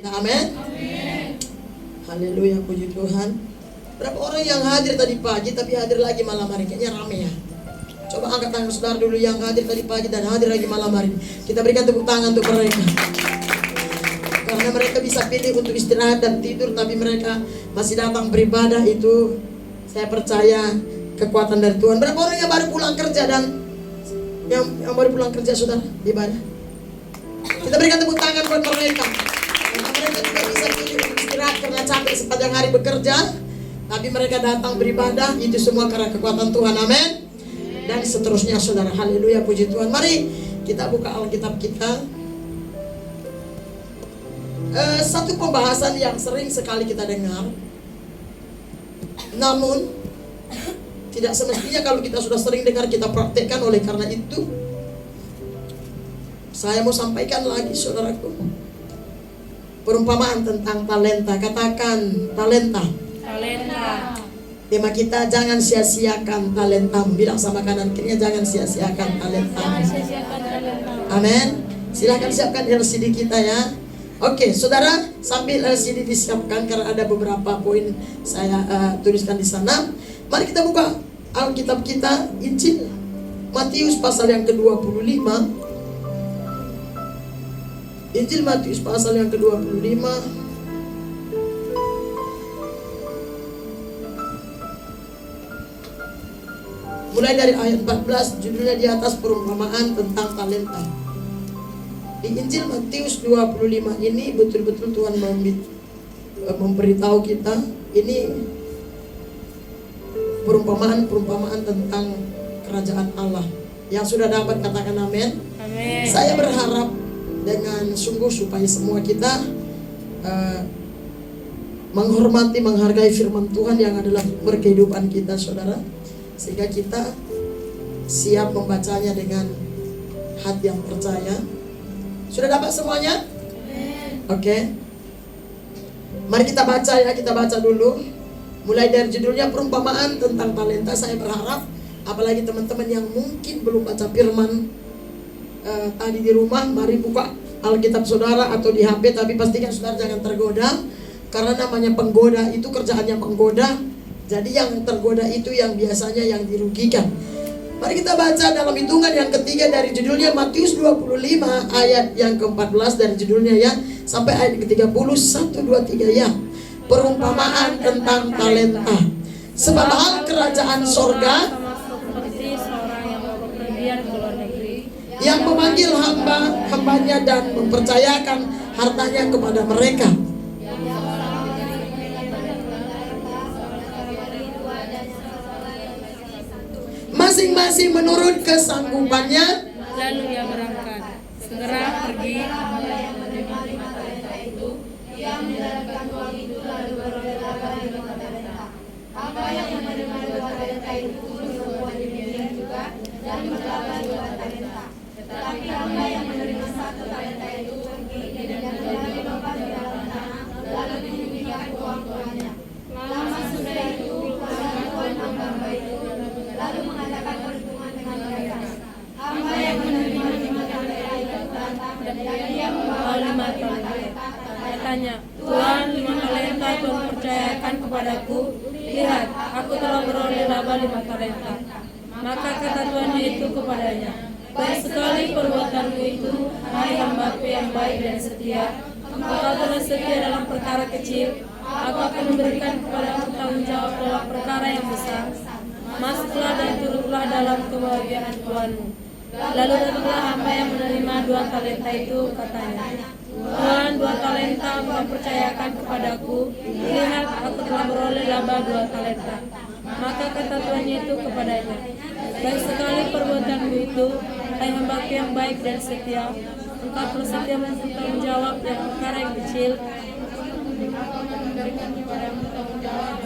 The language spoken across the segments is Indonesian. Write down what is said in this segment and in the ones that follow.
Amin. Haleluya, puji Tuhan. Berapa orang yang hadir tadi pagi tapi hadir lagi malam hari? Kayaknya rame ya. Coba angkat tangan saudara dulu yang hadir tadi pagi dan hadir lagi malam hari. Kita berikan tepuk tangan untuk mereka. Karena mereka bisa pilih untuk istirahat dan tidur, tapi mereka masih datang beribadah. Itu saya percaya kekuatan dari Tuhan. Berapa orang yang baru pulang kerja dan yang baru pulang kerja saudara ibadah? Kita berikan tepuk tangan buat mereka. Karena mereka juga bisa pilih untuk istirahat karena capek sepanjang hari bekerja, tapi mereka datang beribadah. Itu semua karena kekuatan Tuhan. Amin. Dan seterusnya saudara. Haleluya, puji Tuhan. Mari kita buka Alkitab kita. Satu pembahasan yang sering sekali kita dengar, namun tidak semestinya kalau kita sudah sering dengar kita praktekkan. Oleh karena itu saya mau sampaikan lagi saudaraku, perumpamaan tentang talenta. Katakan talenta. Talenta. Tema kita, jangan sia-siakan talentamu. Bilang sama kanan kirinya, jangan sia-siakan talentamu. Amin. Silahkan siapkan LCD kita ya. Oke, saudara, sambil LCD disiapkan karena ada beberapa poin saya tuliskan di sana. Mari kita buka Alkitab kita, Injil Matius pasal yang ke-25. Injil Matius pasal yang ke-25. Mulai dari ayat 14, judulnya di atas, perumpamaan tentang talenta. Di Injil Matius 25 ini betul-betul Tuhan memberitahu kita, ini perumpamaan tentang kerajaan Allah. Yang sudah dapat katakan amin. Amin. Saya berharap dengan sungguh supaya semua kita menghormati, menghargai firman Tuhan yang adalah berkehidupan kita saudara, sehingga kita siap membacanya dengan hati yang percaya. Sudah dapat semuanya? Oke. Mari kita baca ya, kita baca dulu. Mulai dari judulnya perumpamaan tentang talenta. Saya berharap apalagi teman-teman yang mungkin belum baca firman tadi di rumah, mari buka Alkitab saudara atau di HP, tapi pastikan saudara jangan tergoda. Karena namanya penggoda itu kerjaannya penggoda. Jadi yang tergoda itu yang biasanya yang dirugikan. Mari kita baca dalam hitungan yang ketiga dari judulnya Matius 25 ayat yang ke-14 dari judulnya ya, sampai ayat ke-30. 1, 2, 3 ya. Perumpamaan tentang talenta. Sebab hal kerajaan sorga seperti seorang yang bepergian ke luar negeri, yang memanggil hambanya dan mempercayakan hartanya kepada mereka. Masing-masing menurut kesanggupannya. Lalu ia berangkat, segera pergi. Yang menerima 5 talenta itu, ia menjalankan uang itu lalu beroleh laba 5 talenta. Hamba yang menerima 2 talenta itu berbuat demikian juga dan berlaba 2 talenta. Tetapi hamba yang menerima 1 talenta itu pergi dan menjual 5 talenta, lalu menyembunyikan uang tuannya. Lama sudah itu, tuan hamba itu lalu mengadakan perhitungan dengan mereka. Hamba yang menerima 5 talenta itu datang dan dia membawa 5 talenta. Katanya, Tuhan, 5 talenta Tuhan percayakan kepadaku. Lihat, aku telah beroleh laba 5 talenta. Maka kata tuannya itu kepadanya, baik sekali perbuatanmu itu, hai hambaku yang baik dan setia. Engkau telah setia dalam perkara kecil, aku akan memberikan kepadamu tanggung jawab dalam perkara yang besar. Masuklah dan turutlah dalam kebahagiaan Tuhanmu. Lalu datanglah hamba yang menerima 2 talenta itu, katanya, Tuhan, 2 talenta Engkau percayakan kepadaku. Lihat, aku telah beroleh laba 2 talenta. Maka kata tuannya itu kepadanya, baik sekali perbuatanmu itu, hai hambaku yang baik dan setia. Engkau telah setia bertanggung jawab yang perkara yang kecil. Memberikan kepadamu tanggung jawab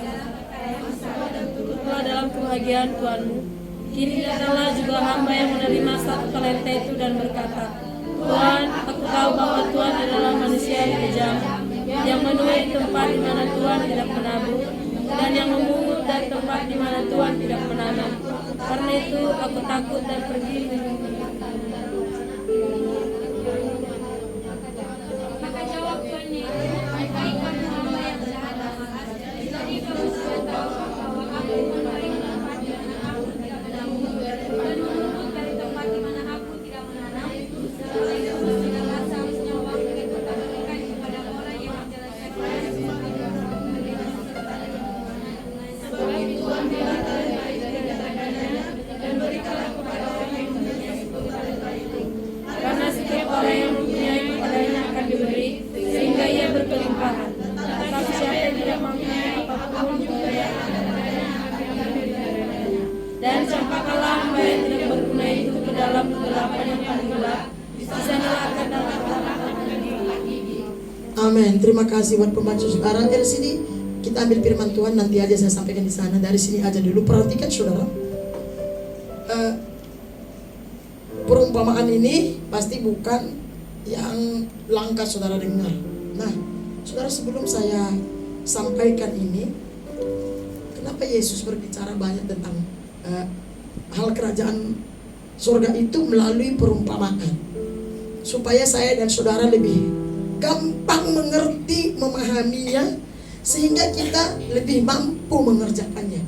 dan turutlah dalam kebahagiaan Tuhanmu. Kini datanglah juga hamba yang menerima 1 talenta itu dan berkata, Tuhan, aku tahu bahwa Tuhan adalah manusia yang kejam, yang menuai tempat di mana Tuhan tidak menabur, dan yang memungut dari tempat di mana Tuhan tidak menanam. Karena itu aku takut dan pergi. Maka jawab tuannya, Amin. Terima kasih buat pembaca saudara. Dari sini kita ambil firman Tuhan, nanti aja saya sampaikan di sana. Dari sini aja dulu. Perhatikan saudara. Perumpamaan ini pasti bukan yang langka saudara dengar. Nah, saudara, sebelum saya sampaikan ini, kenapa Yesus berbicara banyak tentang hal kerajaan surga itu melalui perumpamaan, supaya saya dan saudara lebih gampang mengerti, memahaminya, sehingga kita lebih mampu mengerjakannya.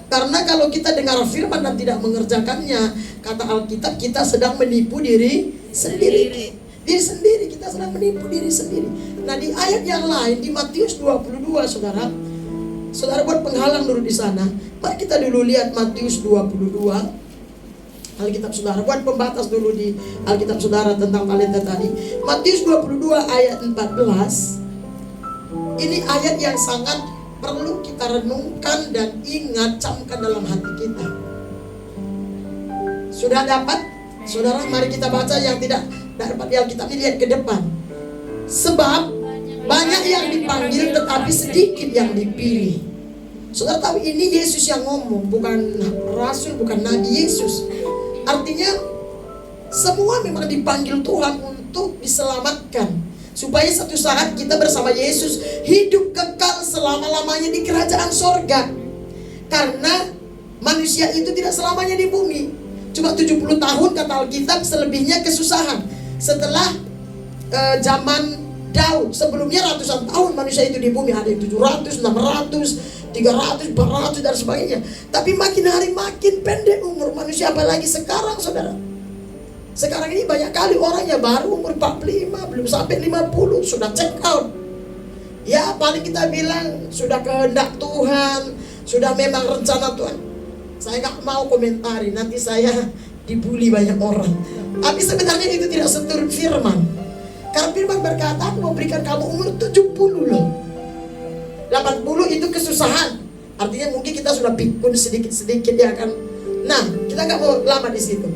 Karena kalau kita dengar firman dan tidak mengerjakannya, kata Alkitab, kita sedang menipu diri sendiri. Kita sedang menipu diri sendiri. Nah, di ayat yang lain, di Matius 22, saudara buat penghalang dulu di sana. Mari kita dulu lihat Matius 22. Alkitab saudara, buat pembatas dulu di Alkitab saudara tentang talenta tadi. Matius 22 ayat 14. Ini ayat yang sangat perlu kita renungkan dan ingat, camkan dalam hati kita. Sudah dapat? Saudara, mari kita baca yang tidak dapat di Alkitab ini, lihat ke depan. Sebab banyak yang dipanggil tetapi sedikit yang dipilih. Saudara tahu ini Yesus yang ngomong, bukan rasul, bukan nabi, Yesus. Artinya semua memang dipanggil Tuhan untuk diselamatkan, supaya satu saat kita bersama Yesus hidup kekal selama-lamanya di kerajaan sorga. Karena manusia itu tidak selamanya di bumi. Cuma 70 tahun kata Alkitab, selebihnya kesusahan. Setelah zaman Daud, sebelumnya ratusan tahun manusia itu di bumi. Ada yang 700, 600, 300, 400 dan sebagainya. Tapi makin hari makin pendek umur manusia, apalagi sekarang saudara. Sekarang ini banyak kali orangnya baru umur 45, belum sampai 50 sudah check out. Ya paling kita bilang sudah kehendak Tuhan, sudah memang rencana Tuhan. Saya gak mau komentari, nanti saya dibully banyak orang. Tapi sebenarnya itu tidak seturut firman. Karena firman berkata, aku mau berikan kamu umur 70 loh. 80 itu kesusahan. Artinya mungkin kita sudah pikun sedikit-sedikit ya kan. Nah, kita gak mau lama di situ.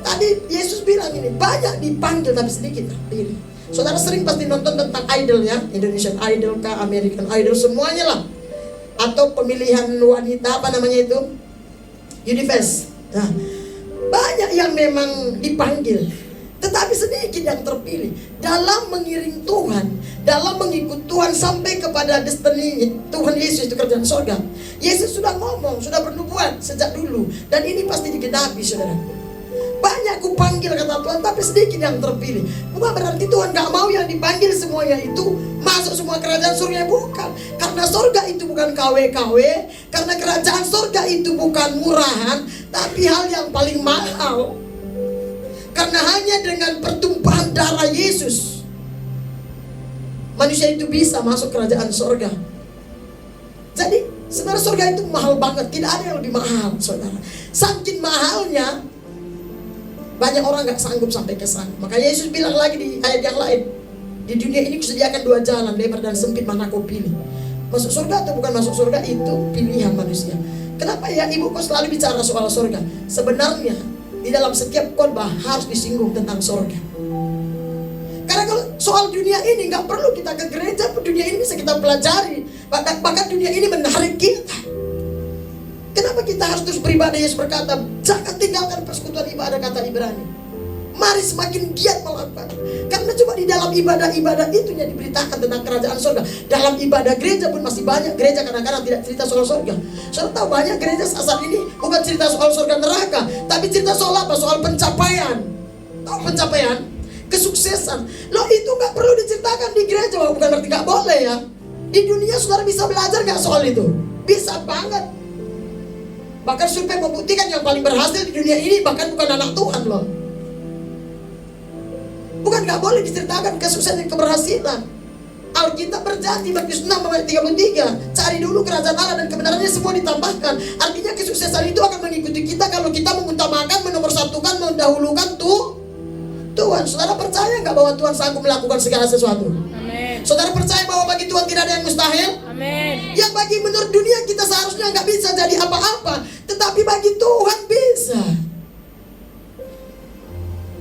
Tadi Yesus bilang ini, banyak dipanggil tapi sedikit terpilih. Saudara sering pasti nonton tentang idol ya, Indonesian Idol kah, American Idol, semuanya lah. Atau pemilihan wanita, apa namanya itu, Universe. Nah, banyak yang memang dipanggil, tetapi sedikit yang terpilih. Dalam mengiring Tuhan, dalam mengikut Tuhan sampai kepada destiny Tuhan Yesus itu kerjaan sorga. Yesus sudah ngomong, sudah bernubuat sejak dulu, dan ini pasti digenapi saudara. Banyak ku panggil kata Tuhan, tapi sedikit yang terpilih. Bukan berarti Tuhan gak mau yang dipanggil semuanya itu masuk semua kerajaan surga, bukan. Karena surga itu bukan KW-KW, karena kerajaan surga itu bukan murahan, tapi hal yang paling mahal. Karena hanya dengan pertumpahan darah Yesus manusia itu bisa masuk kerajaan surga. Jadi sebenarnya surga itu mahal banget, tidak ada yang lebih mahal saudara. Saking mahalnya banyak orang gak sanggup sampai ke sana. Maka Yesus bilang lagi di ayat yang lain, di dunia ini kusediakan 2 jalan, lebar dan sempit, mana kau pilih? Masuk surga atau bukan masuk surga, itu pilihan manusia. Kenapa ya ibu kau selalu bicara soal surga? Sebenarnya di dalam setiap khotbah harus disinggung tentang surga. Karena kalau soal dunia ini gak perlu kita ke gereja, dunia ini bisa kita pelajari. Bahkan dunia ini menarik kita. Kenapa kita harus terus beribadah? Yesus berkata, jangan tinggalkan persekutuan ibadah, kata Ibrani. Mari semakin giat melakukan. Karena cuma di dalam ibadah-ibadah itu yang diberitakan tentang kerajaan surga. Dalam ibadah gereja pun masih banyak gereja kadang-kadang tidak cerita soal surga. Saudara tahu banyak gereja saat ini bukan cerita soal surga neraka, tapi cerita soal apa? Soal pencapaian. Tahu pencapaian? Kesuksesan. Loh itu gak perlu diceritakan di gereja, bukan berarti gak boleh ya. Di dunia saudara bisa belajar gak soal itu? Bisa banget. Bahkan survei membuktikan yang paling berhasil di dunia ini bahkan bukan anak Tuhan loh. Bukan gak boleh diceritakan kesuksesan dan keberhasilan. Alkitab berjanji Matius 6 ayat 33, cari dulu kerajaan Allah dan kebenarannya semua ditambahkan. Artinya kesuksesan itu akan mengikuti kita kalau kita mengutamakan, menomorsatukan, mendahulukan Tuhan. Saudara percaya gak bahwa Tuhan sanggup melakukan segala sesuatu? Amin. Saudara percaya bahwa bagi Tuhan tidak ada yang mustahil? Amin. Yang bagi menurut dunia kita seharusnya gak bisa jadi apa-apa, tetapi bagi Tuhan bisa.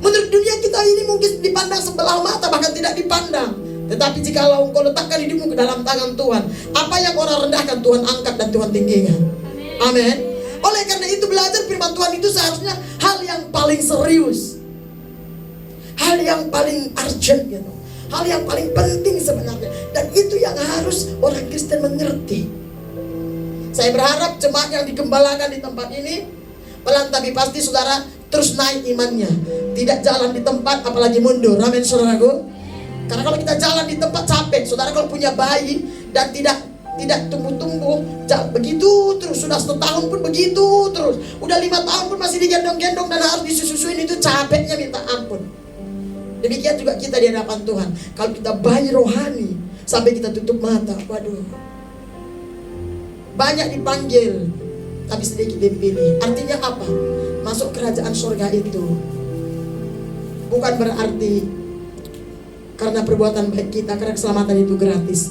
Menurut dunia kita ini mungkin dipandang sebelah mata, bahkan tidak dipandang. Tetapi jikalau engkau letakkan hidupmu ke dalam tangan Tuhan, apa yang orang rendahkan Tuhan angkat dan Tuhan tinggikan. Amin. Oleh karena itu belajar firman Tuhan itu seharusnya hal yang paling serius, hal yang paling urgent gitu, hal yang paling penting sebenarnya. Dan itu yang harus orang Kristen mengerti. Saya berharap jemaat yang digembalakan di tempat ini pelan tapi pasti saudara terus naik imannya, tidak jalan di tempat apalagi mundur. Amin saudaraku. Karena kalau kita jalan di tempat capek, saudara kalau punya bayi dan tidak tumbuh-tumbuh begitu terus, sudah 1 tahun pun begitu terus, udah 5 tahun pun masih digendong-gendong dan harus disusuin, itu capeknya minta ampun. Demikian juga kita di hadapan Tuhan. Kalau kita bayi rohani sampai kita tutup mata, waduh, banyak dipanggil tapi sedikit dipilih. Artinya apa? Masuk kerajaan surga itu bukan berarti karena perbuatan baik kita, karena keselamatan itu gratis,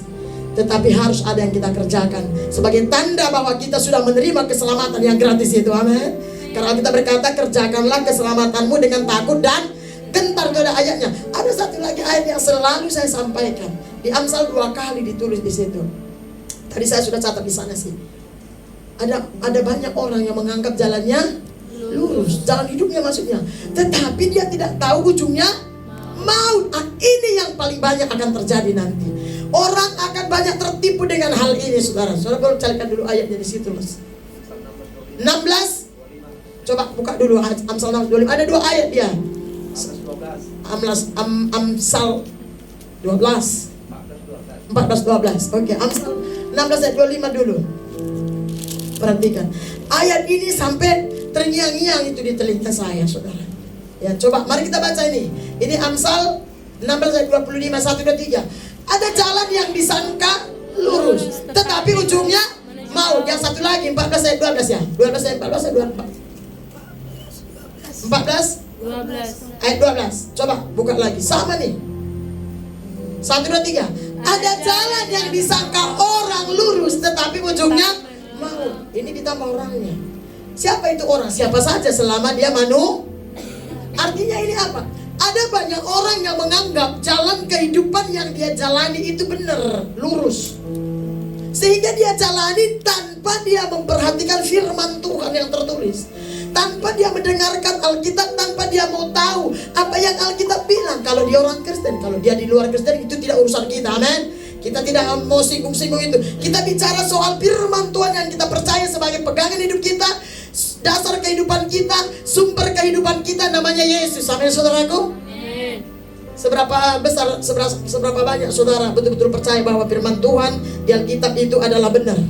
tetapi harus ada yang kita kerjakan sebagai tanda bahwa kita sudah menerima keselamatan yang gratis itu. Amin. Karena kita berkata, kerjakanlah keselamatanmu dengan takut dan gentar. Itu ada ayatnya. Ada satu lagi ayat yang selalu saya sampaikan di Amsal 2 kali ditulis di situ. Tadi saya sudah catat di sana sih. Ada banyak orang yang menganggap jalannya lurus, jalan hidupnya maksudnya, tetapi dia tidak tahu ujungnya maut. Ini yang paling banyak akan terjadi nanti. Orang akan banyak tertipu dengan hal ini, saudara. Saudara boleh carikan dulu ayatnya di situ, Mas. 16. Coba buka dulu Amsal 16:25. Ada 2 ayat dia. Amsal 12. 14-12. Oke, Amsal 16 ayat 25 dulu. Perhatikan. Ayat ini sampai terngiang-ngiang itu di telinga saya, saudara. Ya, coba mari kita baca ini. Ini Amsal 16 ayat 25, 1, 2, 3. Ada jalan yang disangka lurus, tetapi ujungnya maut. Yang satu lagi 14 ayat 12 ya. 12 ayat 14 ayat 24. 14 ayat 12. Coba buka lagi. Sama nih. 1, 2, 3. Ada jalan yang disangka orang lurus, tetapi ujungnya maut. Ini ditambah orangnya. Siapa itu orang? Siapa saja selama dia Artinya ini apa? Ada banyak orang yang menganggap jalan kehidupan yang dia jalani itu benar, lurus, sehingga dia jalani tanpa dia memperhatikan firman Tuhan yang tertulis, tanpa dia mendengarkan Alkitab, tanpa dia mau tahu apa yang Alkitab bilang. Kalau dia orang Kristen, kalau dia di luar Kristen, itu tidak urusan kita. Amin. Kita tidak mau singgung-singgung itu. Kita bicara soal firman Tuhan yang kita percaya sebagai pegangan hidup kita, dasar kehidupan kita, sumber kehidupan kita, namanya Yesus. Amin, saudaraku. Seberapa banyak saudara betul-betul percaya bahwa firman Tuhan di Alkitab itu adalah benar,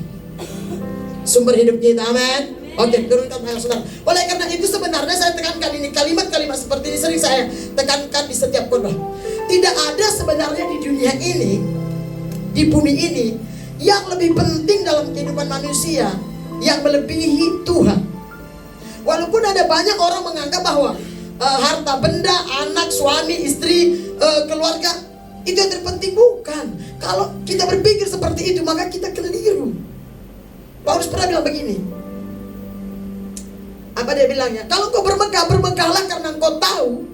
sumber hidup kita. Amin. Oke, turunkan tangan saudara. Oleh karena itu sebenarnya saya tekankan ini, kalimat-kalimat seperti ini sering saya tekankan di setiap khotbah. Tidak ada sebenarnya di dunia ini, di bumi ini, yang lebih penting dalam kehidupan manusia yang melebihi Tuhan. Walaupun ada banyak orang menganggap bahwa harta benda, anak, suami, istri, keluarga itu yang terpenting. Bukan. Kalau kita berpikir seperti itu, maka kita keliru. Paulus pernah bilang begini. Apa dia bilangnya? Kalau kau bermegah, bermegahlah karena kau tahu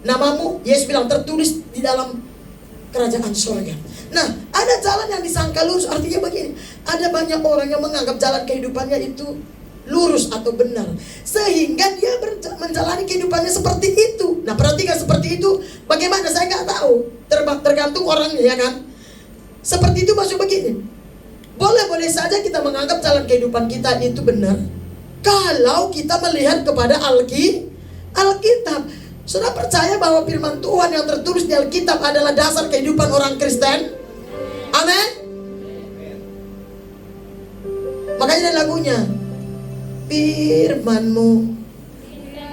namamu, Yesus bilang, tertulis di dalam kerajaan surga. Nah, ada jalan yang disangka lurus. Artinya begini, ada banyak orang yang menganggap jalan kehidupannya itu lurus atau benar, sehingga dia menjalani kehidupannya seperti itu. Nah, perhatikan seperti itu bagaimana, saya nggak tahu, tergantung orangnya, ya kan. Seperti itu maksud begini, boleh-boleh saja kita menganggap jalan kehidupan kita itu benar kalau kita melihat kepada Alkitab. Sudah percaya bahwa firman Tuhan yang tertulis di Alkitab adalah dasar kehidupan orang Kristen? Amin. Makanya ada lagunya, firman-Mu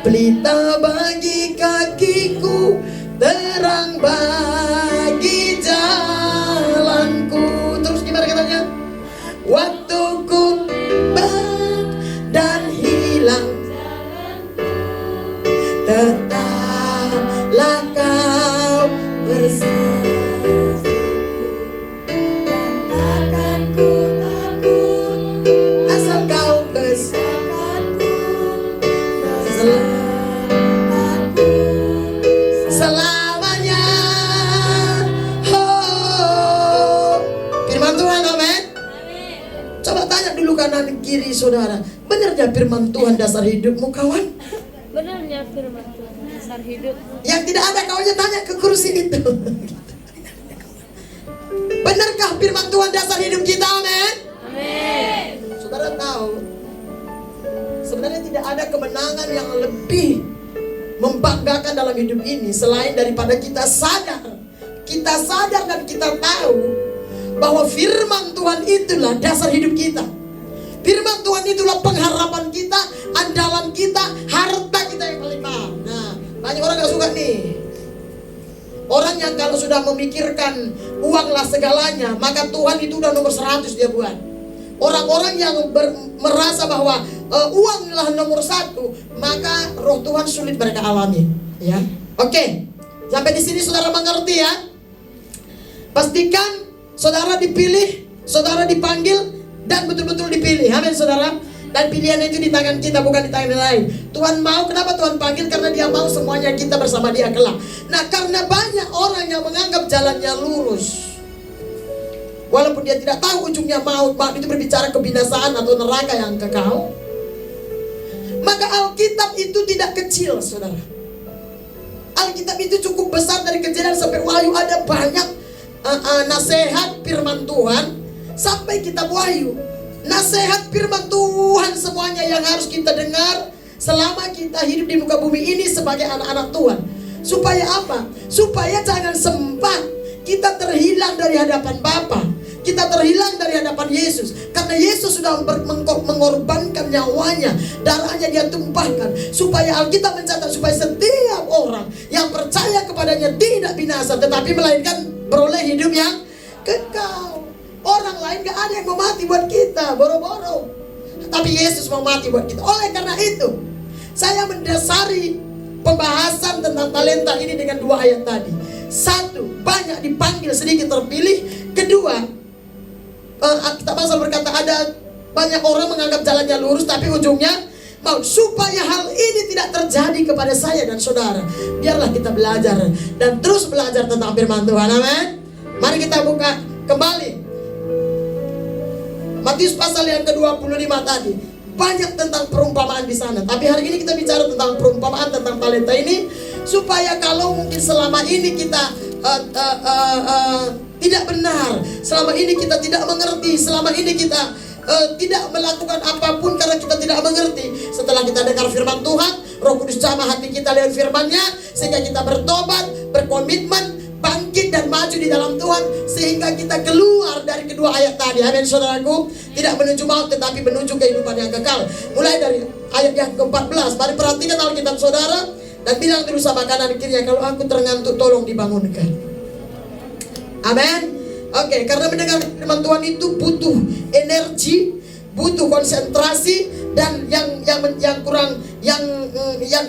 pelita bagi kakiku, terang bagi jalanku. Terus gimana katanya? Waktuku dan hilang, tetaplah Kau bersamaku, dan takkan ku takut asal Kau bersamaku, selamanya. Oh, kanan kiri saudara. Benarnya firman Tuhan dasar hidupmu kawan? Benarnya firman Tuhan dasar hidup. Yang tidak ada kawannya tanya ke kursi itu. Benarkah firman Tuhan dasar hidup kita? Amin. Amin. Saudara tahu, sebenarnya tidak ada kemenangan yang lebih membanggakan dalam hidup ini selain daripada kita sadar dan kita tahu bahwa firman Tuhan itulah dasar hidup kita. Firman Tuhan itulah pengharapan kita, andalan kita, harta kita yang paling mahal. Nah, banyak orang gak suka nih. Orang yang kalau sudah memikirkan uanglah segalanya, maka Tuhan itu udah nomor 100 dia buat. Orang-orang yang merasa bahwa uanglah nomor 1, maka roh Tuhan sulit mereka alami. Ya, oke. Sampai di sini saudara mengerti ya? Pastikan saudara dipilih, saudara dipanggil, dan betul-betul dipilih. Amin saudara. Dan pilihan itu di tangan kita, bukan di tangan yang lain. Tuhan mau, kenapa Tuhan panggil? Karena dia mau semuanya kita bersama dia kelak. Nah, karena banyak orang yang menganggap jalannya lurus, walaupun dia tidak tahu ujungnya maut itu berbicara kebinasaan atau neraka yang kekal. Maka Alkitab itu tidak kecil saudara. Alkitab itu cukup besar dari Kejadian sampai Wahyu. Ada banyak nasihat firman Tuhan sampai kitab Wahyu. Nasihat firman Tuhan semuanya yang harus kita dengar selama kita hidup di muka bumi ini sebagai anak-anak Tuhan. Supaya apa? Supaya jangan sempat kita terhilang dari hadapan Bapa, kita terhilang dari hadapan Yesus. Karena Yesus sudah mengorbankan nyawanya, darahnya dia tumpahkan, supaya Alkitab mencatat supaya setiap orang yang percaya kepadanya tidak binasa, tetapi melainkan beroleh hidup yang kekal. Orang lain gak ada yang mau mati buat kita, boro-boro. Tapi Yesus mau mati buat kita. Oleh karena itu, saya mendasari pembahasan tentang talenta ini dengan 2 ayat tadi. 1, banyak dipanggil, sedikit terpilih. Kedua, Alkitab Pasal berkata ada banyak orang menganggap jalannya lurus tapi ujungnya maut. Supaya hal ini tidak terjadi kepada saya dan saudara, biarlah kita belajar dan terus belajar tentang firman Tuhan. Amin. Mari kita buka kembali Matius pasal yang ke-25 tadi. Banyak tentang perumpamaan di sana. Tapi hari ini kita bicara tentang perumpamaan tentang talenta ini, supaya kalau mungkin selama ini kita tidak benar, selama ini kita tidak mengerti, selama ini kita tidak melakukan apapun karena kita tidak mengerti. Setelah kita dengar firman Tuhan, Roh Kudus jamah hati kita lewat firman-Nya, sehingga kita bertobat, berkomitmen, bangkit dan maju di dalam Tuhan, sehingga kita keluar dari kedua ayat tadi. Amin saudaraku. Tidak menuju maut tetapi menuju kehidupan yang kekal. Mulai dari ayat yang ke-14. Mari perhatikan Alkitab saudara, dan bilang dulu sama kanan kirinya, kalau aku terngantuk tolong dibangunkan. Amin. Oke, karena mendengar firman Tuhan itu butuh energi, butuh konsentrasi, dan yang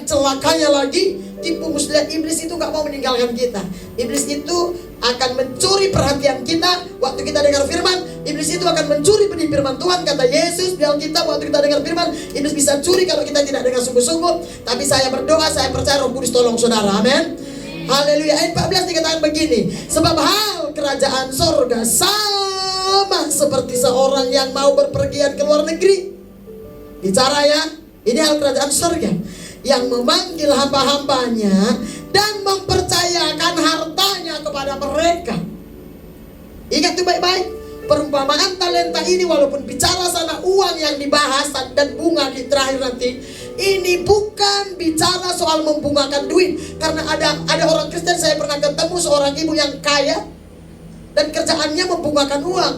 celakanya lagi, tipu muslihat iblis itu gak mau meninggalkan kita. Iblis itu akan mencuri perhatian kita waktu kita dengar firman. Iblis itu akan mencuri benih firman Tuhan. Kata Yesus di Alkitab, waktu kita dengar firman, iblis bisa curi kalau kita tidak dengar sungguh-sungguh. Tapi saya berdoa, saya percaya Roh Kudus tolong saudara. Amin. Haleluya. Ayat 14 dikatakan begini, sebab hal kerajaan sorga sama seperti seorang yang mau berpergian ke luar negeri. Bicara ya, ini hal kerajaan sorga, yang memanggil hamba-hambanya dan mempercayakan hartanya kepada mereka. Ingat itu baik-baik. Perumpamaan talenta ini walaupun bicara sana uang yang dibahas dan bunga di terakhir nanti, ini bukan bicara soal membungakan duit. Karena ada orang Kristen, saya pernah ketemu seorang ibu yang kaya dan kerjaannya membungakan uang.